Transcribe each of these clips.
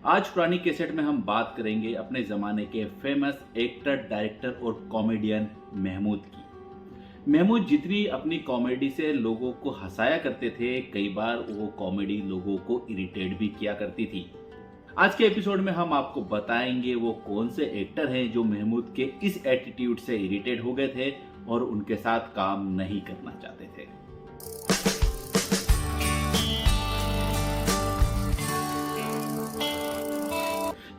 आज पुरानी कैसेट में हम बात करेंगे अपने ज़माने के फेमस एक्टर, डायरेक्टर और कॉमेडियन महमूद की। महमूद जितनी अपनी कॉमेडी से लोगों को हंसाया करते थे, कई बार वो कॉमेडी लोगों को इरिटेट भी किया करती थी। आज के एपिसोड में हम आपको बताएंगे वो कौन से एक्टर हैं जो महमूद के इस एटीट्यूड से इरिटेट हो गए थे और उनके साथ काम नहीं करना चाहते थे।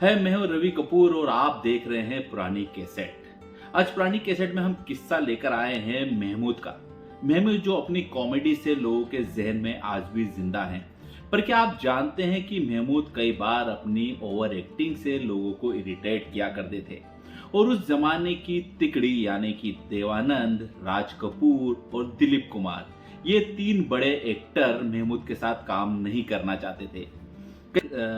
मैं हूं रवि कपूर और आप देख रहे हैं पुरानी कैसेट। आज पुरानी कैसेट में हम किस्सा लेकर आए हैं महमूद का। महमूद जो अपनी कॉमेडी से लोगों के जहन में आज भी जिंदा हैं। पर क्या आप जानते हैं कि महमूद कई बार अपनी ओवर एक्टिंग से लोगों को इरिटेट किया करते थे और उस जमाने की तिकड़ी यानी कि देवानंद, राज कपूर और दिलीप कुमार, ये तीन बड़े एक्टर महमूद के साथ काम नहीं करना चाहते थे।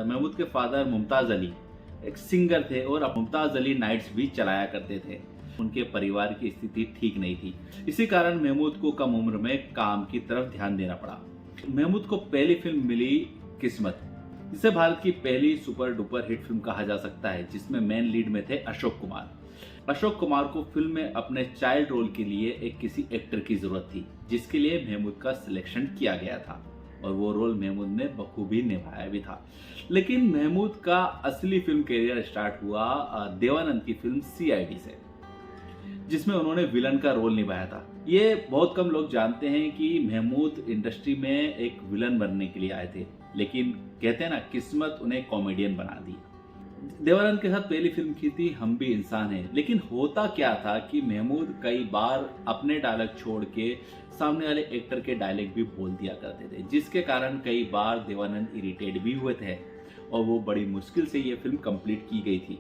महमूद के फादर मुमताज अली एक सिंगर थे और मुमताज अली नाइट्स भी चलाया करते थे। उनके परिवार की स्थिति ठीक नहीं थी, इसी कारण महमूद को कम उम्र में काम की तरफ ध्यान देना पड़ा। महमूद को पहली फिल्म मिली किस्मत, जिसे भारत की पहली सुपर डुपर हिट फिल्म कहा जा सकता है, जिसमें मेन लीड में थे अशोक कुमार। अशोक कुमार को फिल्म में अपने चाइल्ड रोल के लिए किसी एक्टर की जरूरत थी, जिसके लिए महमूद का सिलेक्शन किया गया था और वो रोल महमूद ने बखूबी निभाया भी था। लेकिन महमूद का असली फिल्म करियर स्टार्ट हुआ देवानंद की फिल्म CID से, जिसमें उन्होंने विलन का रोल निभाया था। ये बहुत कम लोग जानते हैं कि महमूद इंडस्ट्री में एक विलन बनने के लिए आए थे, लेकिन कहते हैं ना, किस्मत उन्हें कॉमेडियन बना दी। देवानंद के साथ पहली फिल्म की थी हम भी इंसान हैं। लेकिन होता क्या था कि महमूद कई बार अपने डायलॉग छोड़ के सामने वाले एक्टर के डायलॉग भी बोल दिया करते थे, जिसके कारण कई बार देवानंद इरिटेट भी हुए थे और वो बड़ी मुश्किल से ये फिल्म कंप्लीट की गई थी।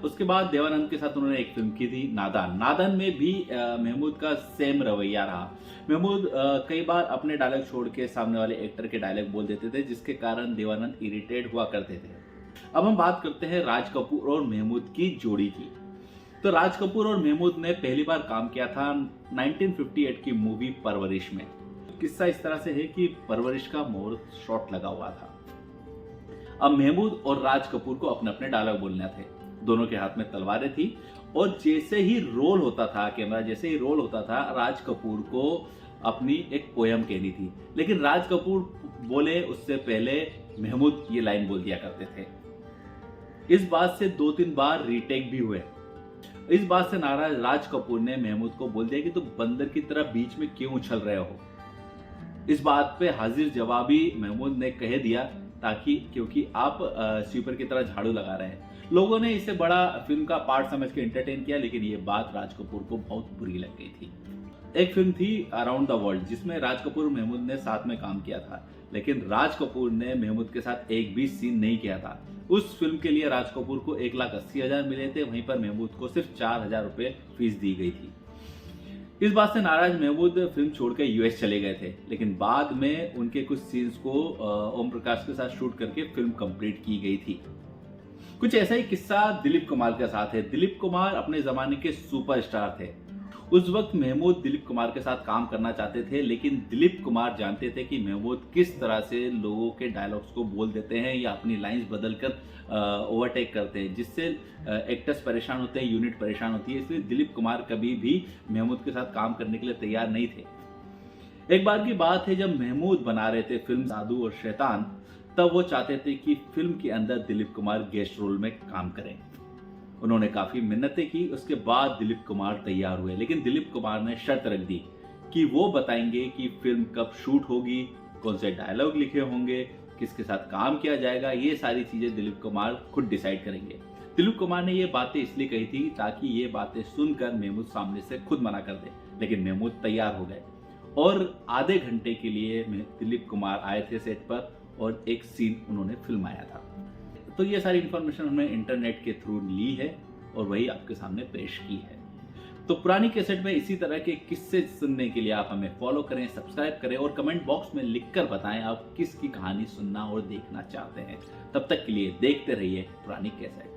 उसके बाद देवानंद के साथ उन्होंने एक फिल्म की थी नादान। नादान में भी महमूद का सेम रवैया रहा। महमूद कई बार अपने डायलॉग छोड़ के सामने वाले एक्टर के डायलॉग बोल देते थे, जिसके कारण देवानंद इरिटेट हुआ करते थे। अब हम बात करते हैं राज कपूर और महमूद की जोड़ी की। तो राज कपूर और महमूद ने पहली बार काम किया था 1958 की मूवी परवरिश में। किस्सा इस तरह से है कि परवरिश का मुहूर्त शॉट लगा हुआ था। अब महमूद और राज कपूर को अपने अपने डायलॉग बोलने थे। दोनों के हाथ में तलवारें थी और जैसे ही रोल होता था, कैमरा जैसे ही रोल होता था, राज कपूर को अपनी एक पोयम कहनी थी। लेकिन राज कपूर बोले उससे पहले महमूद ये लाइन बोल दिया करते थे। इस बात से 2-3 बार रीटेक भी हुए। इस बात से नाराज राज कपूर ने महमूद को बोल दिया कि तुम बंदर की तरह बीच में क्यों उछल रहे हो। इस बात पे हाजिर जवाबी महमूद ने कह दिया क्योंकि आप स्वीपर की तरह झाड़ू लगा रहे हैं। लोगों ने इसे बड़ा फिल्म का पार्ट समझ के एंटरटेन किया, लेकिन ये बात राज कपूर को बहुत बुरी लग गई थी। एक फिल्म थी अराउंड द वर्ल्ड, जिसमें राज कपूर और महमूद ने साथ में काम किया था, लेकिन राज कपूर ने महमूद के साथ एक भी सीन नहीं किया था। उस फिल्म के लिए राज कपूर को 1,80,000 मिले थे, वहीं पर महमूद को सिर्फ 4,000 रुपए फीस दी गई थी। इस बात से नाराज महमूद फिल्म छोड़कर US चले गए थे, लेकिन बाद में उनके कुछ सीन्स को ओम प्रकाश के साथ शूट करके फिल्म कंप्लीट की गई थी। कुछ ऐसा ही किस्सा दिलीप कुमार के साथ है। दिलीप कुमार अपने जमाने के सुपरस्टार थे। उस वक्त महमूद दिलीप कुमार के साथ काम करना चाहते थे, लेकिन दिलीप कुमार जानते थे कि महमूद किस तरह से लोगों के डायलॉग्स को बोल देते हैं या अपनी लाइंस बदलकर ओवरटेक करते हैं, जिससे एक्टर्स परेशान होते हैं, यूनिट परेशान होती है। इसलिए दिलीप कुमार कभी भी महमूद के साथ काम करने के लिए तैयार नहीं थे। एक बार की बात है, जब महमूद बना रहे थे फिल्म साधु और शैतान, तब वो चाहते थे कि फिल्म के अंदर दिलीप कुमार गेस्ट रोल में काम करें। उन्होंने काफी मिन्नतें की। उसके बाद दिलीप कुमार तैयार हुए, लेकिन दिलीप कुमार ने शर्त रख दी कि वो बताएंगे कि फिल्म कब शूट होगी, कौन से डायलॉग लिखे होंगे, किसके साथ काम किया जाएगा। ये सारी चीजें दिलीप कुमार खुद डिसाइड करेंगे। दिलीप कुमार ने ये बातें इसलिए कही थी ताकि ये बातें सुनकर महमूद सामने से खुद मना कर दे, लेकिन महमूद तैयार हो गए और आधे घंटे के लिए दिलीप कुमार आए थे सेट पर और एक सीन उन्होंने फिल्माया था। तो ये सारी इंफॉर्मेशन हमने इंटरनेट के थ्रू ली है और वही आपके सामने पेश की है। तो पुरानी कैसेट में इसी तरह के किस्से सुनने के लिए आप हमें फॉलो करें, सब्सक्राइब करें और कमेंट बॉक्स में लिखकर बताएं आप किसकी कहानी सुनना और देखना चाहते हैं। तब तक के लिए देखते रहिए पुरानी कैसेट।